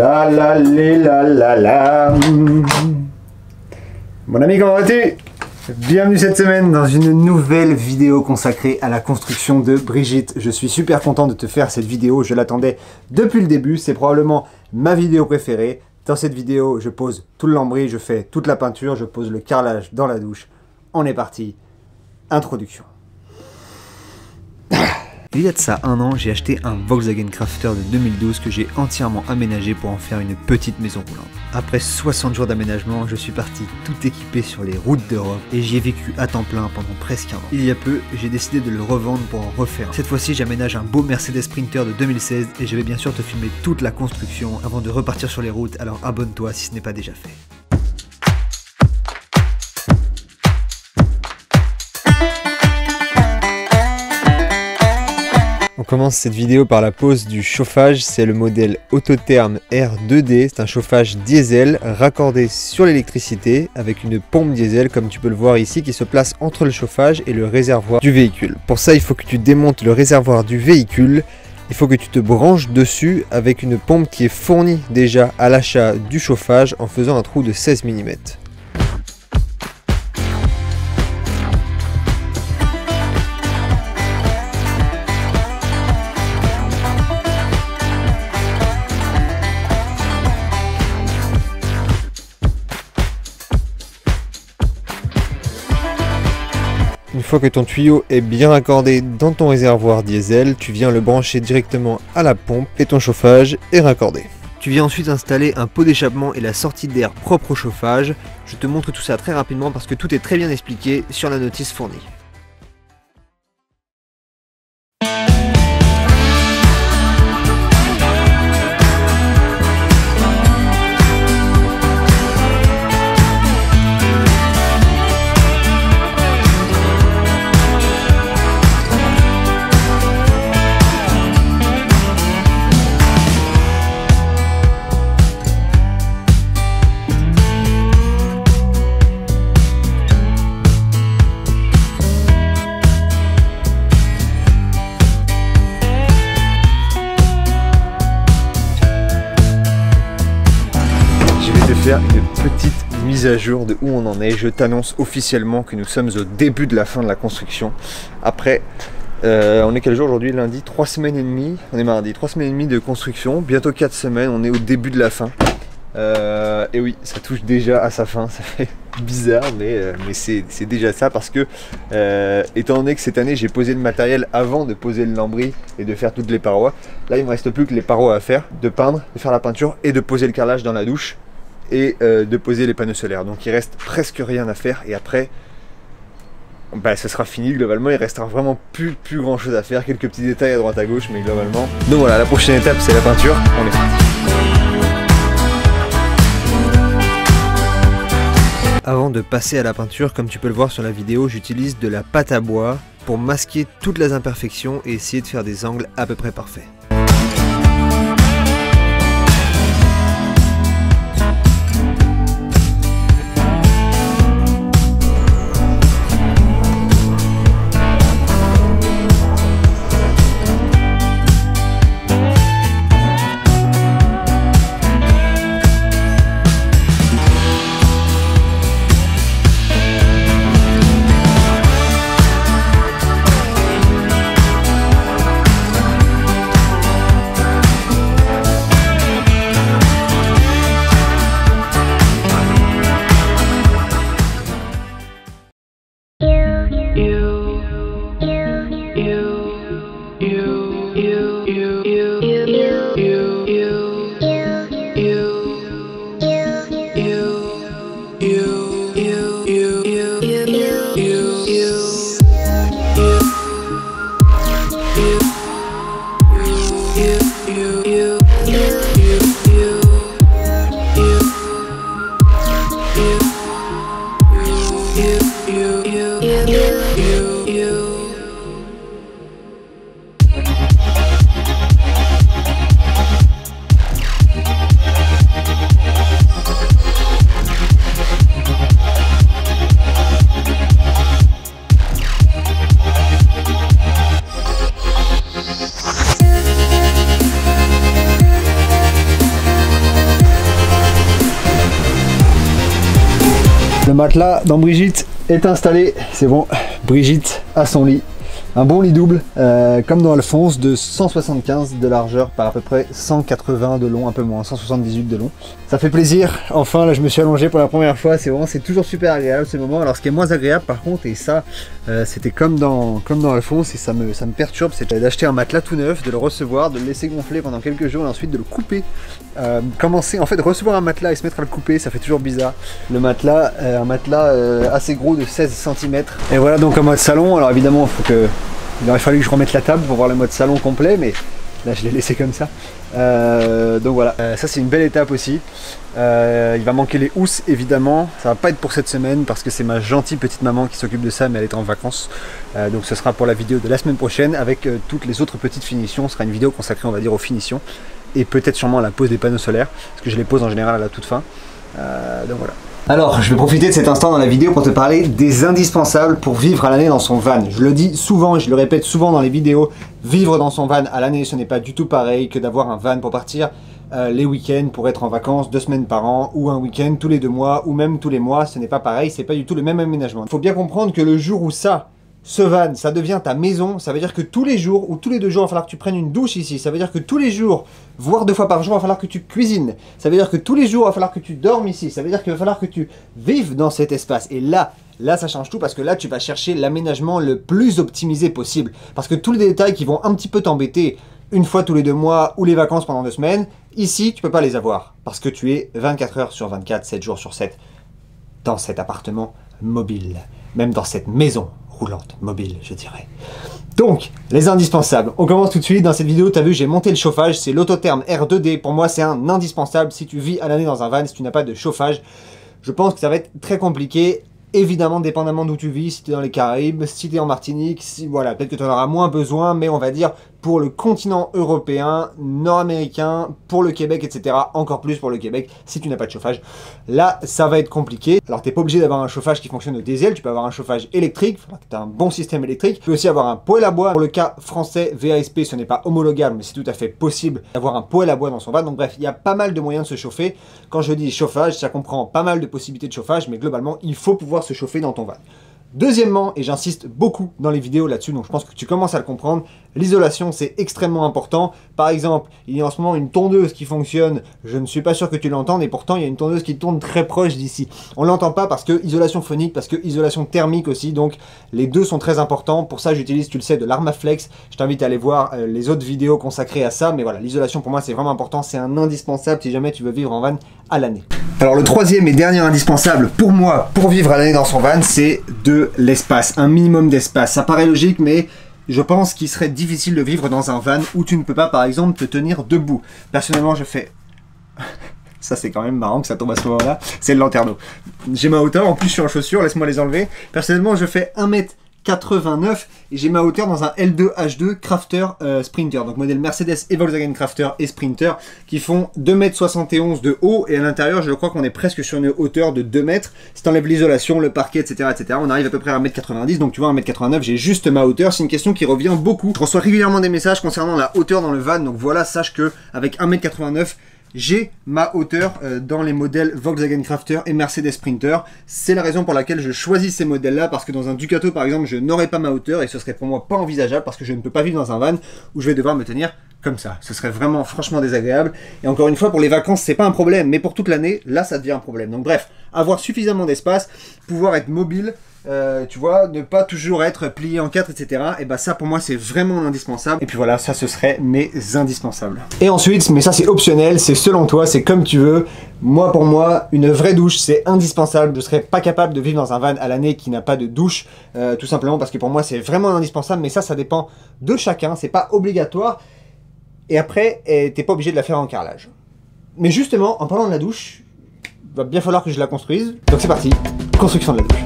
La la la la la. Mon ami, comment vas-tu? Bienvenue cette semaine dans une nouvelle vidéo consacrée à la construction de Brigitte. Je suis super content de te faire cette vidéo, je l'attendais depuis le début, c'est probablement ma vidéo préférée. Dans cette vidéo, je pose tout le lambris, je fais toute la peinture, je pose le carrelage dans la douche. On est parti. Introduction. Il y a de ça un an, j'ai acheté un Volkswagen Crafter de 2012 que j'ai entièrement aménagé pour en faire une petite maison roulante. Après 60 jours d'aménagement, je suis parti tout équipé sur les routes d'Europe et j'y ai vécu à temps plein pendant presque un an. Il y a peu, j'ai décidé de le revendre pour en refaire. Cette fois-ci, j'aménage un beau Mercedes Sprinter de 2016 et je vais bien sûr te filmer toute la construction avant de repartir sur les routes, alors abonne-toi si ce n'est pas déjà fait. On commence cette vidéo par la pose du chauffage, c'est le modèle Autotherm R2D, c'est un chauffage diesel raccordé sur l'électricité avec une pompe diesel comme tu peux le voir ici qui se place entre le chauffage et le réservoir du véhicule. Pour ça il faut que tu démontes le réservoir du véhicule, il faut que tu te branches dessus avec une pompe qui est fournie déjà à l'achat du chauffage en faisant un trou de 16 mm. Une fois que ton tuyau est bien raccordé dans ton réservoir diesel, tu viens le brancher directement à la pompe et ton chauffage est raccordé. Tu viens ensuite installer un pot d'échappement et la sortie d'air propre au chauffage. Je te montre tout ça très rapidement parce que tout est très bien expliqué sur la notice fournie. Faire une petite mise à jour de où on en est. Je t'annonce officiellement que nous sommes au début de la fin de la construction. Après, on est quel jour aujourd'hui? Lundi, 3 semaines et demie. On est mardi, 3 semaines et demie de construction. Bientôt 4 semaines, on est au début de la fin. Et oui, ça touche déjà à sa fin. Ça fait bizarre, mais c'est déjà ça parce que, étant donné que cette année j'ai posé le matériel avant de poser le lambris et de faire toutes les parois, là il me reste plus que les parois à faire, de peindre, de faire la peinture et de poser le carrelage dans la douche. Et de poser les panneaux solaires, donc il reste presque rien à faire et après bah, ce sera fini globalement, il restera vraiment plus grand chose à faire, quelques petits détails à droite à gauche mais globalement. Donc voilà, la prochaine étape c'est la peinture, on est parti. Avant de passer à la peinture, comme tu peux le voir sur la vidéo, j'utilise de la pâte à bois pour masquer toutes les imperfections et essayer de faire des angles à peu près parfaits. Le matelas dans Brigitte est installé, c'est bon, Brigitte a son lit. Un bon lit double, comme dans Alphonse, de 175 de largeur par à peu près 180 de long, un peu moins, 178 de long. Ça fait plaisir, enfin là je me suis allongé pour la première fois, c'est toujours super agréable ce moment. Alors ce qui est moins agréable par contre, et ça c'était comme dans Alphonse, et ça me perturbe, c'est d'acheter un matelas tout neuf, de le recevoir, de le laisser gonfler pendant quelques jours et ensuite de le couper. Commencer en fait recevoir un matelas et se mettre à le couper, ça fait toujours bizarre. Le matelas, un matelas assez gros de 16 cm. Et voilà donc en mode salon, alors évidemment il aurait fallu que je remette la table pour voir le mode salon complet, mais là je l'ai laissé comme ça. Donc voilà, ça c'est une belle étape aussi. Il va manquer les housses évidemment, ça va pas être pour cette semaine parce que c'est ma gentille petite maman qui s'occupe de ça, mais elle est en vacances. Donc ce sera pour la vidéo de la semaine prochaine avec toutes les autres petites finitions. Ce sera une vidéo consacrée on va dire aux finitions et peut-être sûrement à la pose des panneaux solaires parce que je les pose en général à la toute fin. Donc voilà. Alors, je vais profiter de cet instant dans la vidéo pour te parler des indispensables pour vivre à l'année dans son van. Je le dis souvent et je le répète souvent dans les vidéos, vivre dans son van à l'année, ce n'est pas du tout pareil que d'avoir un van pour partir les week-ends, pour être en vacances 2 semaines par an, ou un week-end tous les 2 mois, ou même tous les mois, ce n'est pas pareil, c'est pas du tout le même aménagement. Il faut bien comprendre que le jour où ce van, ça devient ta maison, ça veut dire que tous les jours ou tous les 2 jours, il va falloir que tu prennes une douche ici. Ça veut dire que tous les jours, voire 2 fois par jour, il va falloir que tu cuisines. Ça veut dire que tous les jours, il va falloir que tu dormes ici. Ça veut dire qu'il va falloir que tu vives dans cet espace. Et là, ça change tout parce que là, tu vas chercher l'aménagement le plus optimisé possible. Parce que tous les détails qui vont un petit peu t'embêter une fois tous les 2 mois ou les vacances pendant 2 semaines, ici, tu peux pas les avoir. Parce que tu es 24 heures sur 24, 7 jours sur 7 dans cet appartement mobile. Même dans cette maison roulante, mobile, je dirais. Donc, les indispensables. On commence tout de suite. Dans cette vidéo, tu as vu, j'ai monté le chauffage. C'est l'Autotherm R2D. Pour moi, c'est un indispensable si tu vis à l'année dans un van, si tu n'as pas de chauffage. Je pense que ça va être très compliqué. Évidemment, dépendamment d'où tu vis, si tu es dans les Caraïbes, si tu es en Martinique, si, voilà, peut-être que tu en auras moins besoin, mais on va dire pour le continent européen, nord-américain, pour le Québec, etc. Encore plus pour le Québec, si tu n'as pas de chauffage. Là, ça va être compliqué. Alors, tu n'es pas obligé d'avoir un chauffage qui fonctionne au diesel, tu peux avoir un chauffage électrique, il faudra que tu aies un bon système électrique. Tu peux aussi avoir un poêle à bois. Pour le cas français, VASP, ce n'est pas homologable, mais c'est tout à fait possible d'avoir un poêle à bois dans son van. Donc bref, il y a pas mal de moyens de se chauffer. Quand je dis chauffage, ça comprend pas mal de possibilités de chauffage, mais globalement, il faut pouvoir se chauffer dans ton van. Deuxièmement, et j'insiste beaucoup dans les vidéos là-dessus, donc je pense que tu commences à le comprendre, l'isolation c'est extrêmement important. Par exemple, il y a en ce moment une tondeuse qui fonctionne, je ne suis pas sûr que tu l'entendes, et pourtant il y a une tondeuse qui tourne très proche d'ici. On l'entend pas parce que isolation phonique, parce que isolation thermique aussi, donc les deux sont très importants. Pour ça j'utilise, tu le sais, de l'Armaflex. Je t'invite à aller voir les autres vidéos consacrées à ça, mais voilà, l'isolation pour moi c'est vraiment important, c'est un indispensable si jamais tu veux vivre en van à l'année. Alors le troisième et dernier indispensable pour moi, pour vivre à l'année dans son van, c'est de l'espace, un minimum d'espace. Ça paraît logique, mais je pense qu'il serait difficile de vivre dans un van où tu ne peux pas, par exemple, te tenir debout. Personnellement, je fais... Ça, c'est quand même marrant que ça tombe à ce moment-là. C'est le lanterneau. J'ai ma hauteur, en plus je suis en chaussures, laisse-moi les enlever. Personnellement, je fais 1m89 et j'ai ma hauteur dans un L2H2 Crafter Sprinter, donc modèle Mercedes et Volkswagen Crafter et Sprinter qui font 2m71 de haut, et à l'intérieur je crois qu'on est presque sur une hauteur de 2 mètres. Si t'enlèves l'isolation, le parquet, etc., on arrive à peu près à 1m90, donc tu vois 1m89, j'ai juste ma hauteur. C'est une question qui revient beaucoup. Je reçois régulièrement des messages concernant la hauteur dans le van, donc voilà, sache que avec 1m89, j'ai ma hauteur dans les modèles Volkswagen Crafter et Mercedes Sprinter. C'est la raison pour laquelle je choisis ces modèles-là, parce que dans un Ducato par exemple, je n'aurais pas ma hauteur et ce serait pour moi pas envisageable, parce que je ne peux pas vivre dans un van où je vais devoir me tenir comme ça. Ce serait vraiment franchement désagréable. Et encore une fois, pour les vacances, c'est pas un problème, mais pour toute l'année, là ça devient un problème. Donc bref, avoir suffisamment d'espace, pouvoir être mobile, tu vois, ne pas toujours être plié en 4, etc. Et bah ça pour moi c'est vraiment indispensable. Et puis voilà, ça ce serait mes indispensables. Et ensuite, mais ça c'est optionnel, c'est selon toi, c'est comme tu veux. Moi pour moi, une vraie douche c'est indispensable. Je serais pas capable de vivre dans un van à l'année qui n'a pas de douche, tout simplement parce que pour moi c'est vraiment indispensable. Mais ça dépend de chacun, c'est pas obligatoire. Et après, t'es pas obligé de la faire en carrelage. Mais justement, en parlant de la douche, il va bien falloir que je la construise. Donc c'est parti, construction de la douche.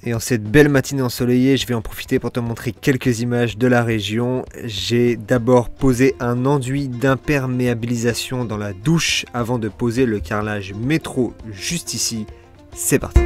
Et en cette belle matinée ensoleillée, je vais en profiter pour te montrer quelques images de la région. J'ai d'abord posé un enduit d'imperméabilisation dans la douche avant de poser le carrelage métro juste ici. C'est parti.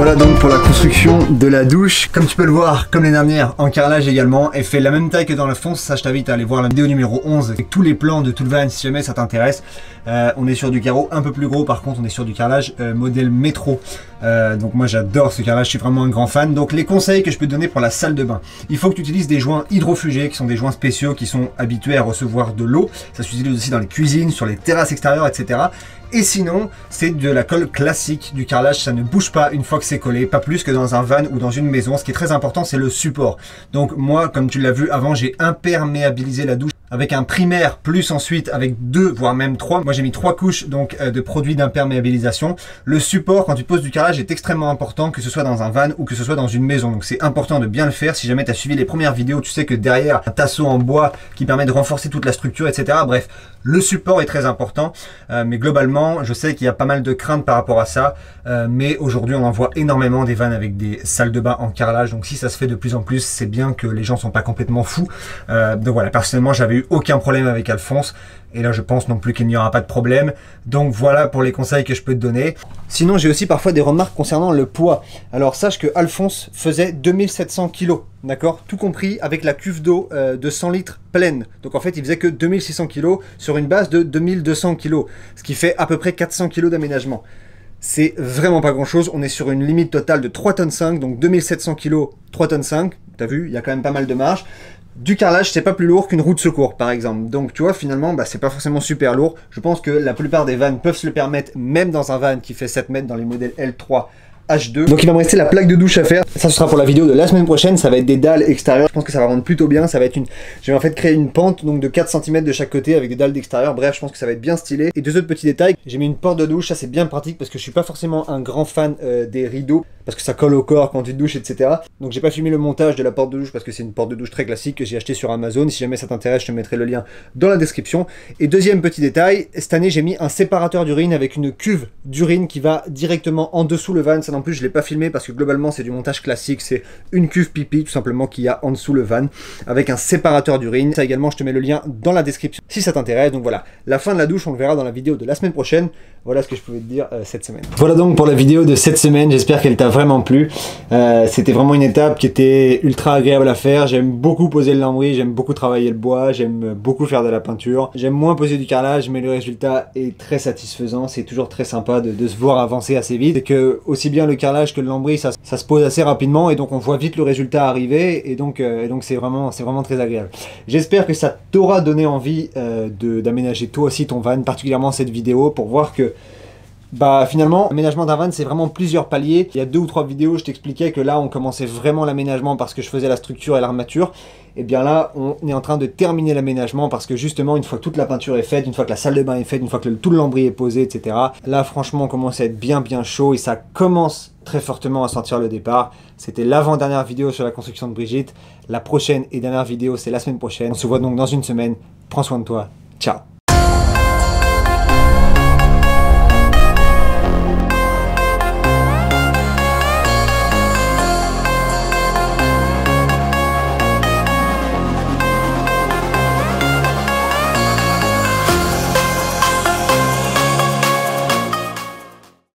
Voilà donc pour la construction de la douche. Comme tu peux le voir, comme les dernières, en carrelage également, elle fait la même taille que dans la fonce. Ça, je t'invite à aller voir la vidéo numéro 11 avec tous les plans de tout le van si jamais ça t'intéresse. On est sur du carreau un peu plus gros, par contre on est sur du carrelage modèle métro. Donc moi j'adore ce carrelage, je suis vraiment un grand fan. Donc les conseils que je peux te donner pour la salle de bain: il faut que tu utilises des joints hydrofugés, qui sont des joints spéciaux qui sont habitués à recevoir de l'eau. Ça s'utilise aussi dans les cuisines, sur les terrasses extérieures, etc. Et sinon, c'est de la colle classique du carrelage, ça ne bouge pas une fois que c'est collé, pas plus que dans un van ou dans une maison. Ce qui est très important, c'est le support. Donc moi, comme tu l'as vu avant, j'ai imperméabilisé la douche avec un primaire, plus ensuite avec 2 voire même 3. Moi j'ai mis 3 couches donc de produits d'imperméabilisation. Le support quand tu poses du carrelage est extrêmement important, que ce soit dans un van ou que ce soit dans une maison. Donc c'est important de bien le faire. Si jamais tu as suivi les premières vidéos, tu sais que derrière un tasseau en bois qui permet de renforcer toute la structure, etc. Bref, le support est très important. Mais globalement, je sais qu'il y a pas mal de craintes par rapport à ça. Mais aujourd'hui, on en voit énormément des vannes avec des salles de bain en carrelage. Donc si ça se fait de plus en plus, c'est bien que les gens sont pas complètement fous. Donc voilà, personnellement, j'avais eu aucun problème avec Alphonse. Et là, je pense non plus qu'il n'y aura pas de problème. Donc voilà pour les conseils que je peux te donner. Sinon, j'ai aussi parfois des remarques concernant le poids. Alors sache que Alphonse faisait 2700 kg, d'accord? Tout compris avec la cuve d'eau de 100 litres pleine. Donc en fait, il faisait que 2600 kg sur une base de 2200 kg. Ce qui fait à peu près 400 kg d'aménagement. C'est vraiment pas grand chose. On est sur une limite totale de 3,5 tonnes. Donc 2700 kg, 3,5 tonnes. T'as vu, il y a quand même pas mal de marge. Du carrelage, c'est pas plus lourd qu'une roue de secours, par exemple. Donc, tu vois, finalement, c'est pas forcément super lourd. Je pense que la plupart des vannes peuvent se le permettre, même dans un van qui fait 7 mètres dans les modèles L3, H2. Donc il va me rester la plaque de douche à faire. Ça, ce sera pour la vidéo de la semaine prochaine. Ça va être des dalles extérieures. Je pense que ça va rendre plutôt bien. Ça va être je vais en fait créer une pente donc de 4 cm de chaque côté avec des dalles d'extérieur. Bref, je pense que ça va être bien stylé. Et 2 autres petits détails. J'ai mis une porte de douche. Ça, c'est bien pratique parce que je suis pas forcément un grand fan des rideaux, parce que ça colle au corps quand tu te douches, etc. Donc j'ai pas filmé le montage de la porte de douche parce que c'est une porte de douche très classique que j'ai acheté sur Amazon. Si jamais ça t'intéresse, je te mettrai le lien dans la description. Et deuxième petit détail, cette année j'ai mis un séparateur d'urine avec une cuve d'urine qui va directement en dessous le van. Ça non plus, je l'ai pas filmé parce que globalement c'est du montage classique. C'est une cuve pipi tout simplement qu'il y a en dessous le van avec un séparateur d'urine. Ça également, je te mets le lien dans la description si ça t'intéresse. Donc voilà, la fin de la douche, on le verra dans la vidéo de la semaine prochaine. Voilà ce que je pouvais te dire cette semaine. Voilà donc pour la vidéo de cette semaine. J'espère qu'elle t'a vraiment plu. C'était vraiment une étape qui était ultra agréable à faire. J'aime beaucoup poser le lambris, j'aime beaucoup travailler le bois, j'aime beaucoup faire de la peinture. J'aime moins poser du carrelage, mais le résultat est très satisfaisant. C'est toujours très sympa de se voir avancer assez vite. Et que aussi bien le carrelage que le lambris, ça se pose assez rapidement et donc on voit vite le résultat arriver. Et donc c'est vraiment très agréable. J'espère que ça t'aura donné envie d'aménager toi aussi ton van, particulièrement cette vidéo, pour voir que finalement, l'aménagement d'un van, c'est vraiment plusieurs paliers. Il y a 2 ou 3 vidéos, je t'expliquais que là, on commençait vraiment l'aménagement parce que je faisais la structure et l'armature. Et bien là, on est en train de terminer l'aménagement parce que justement, une fois que toute la peinture est faite, une fois que la salle de bain est faite, une fois que tout le lambris est posé, etc. Là, franchement, on commence à être bien chaud et ça commence très fortement à sentir le départ. C'était l'avant-dernière vidéo sur la construction de Brigitte. La prochaine et dernière vidéo, c'est la semaine prochaine. On se voit donc dans une semaine. Prends soin de toi. Ciao.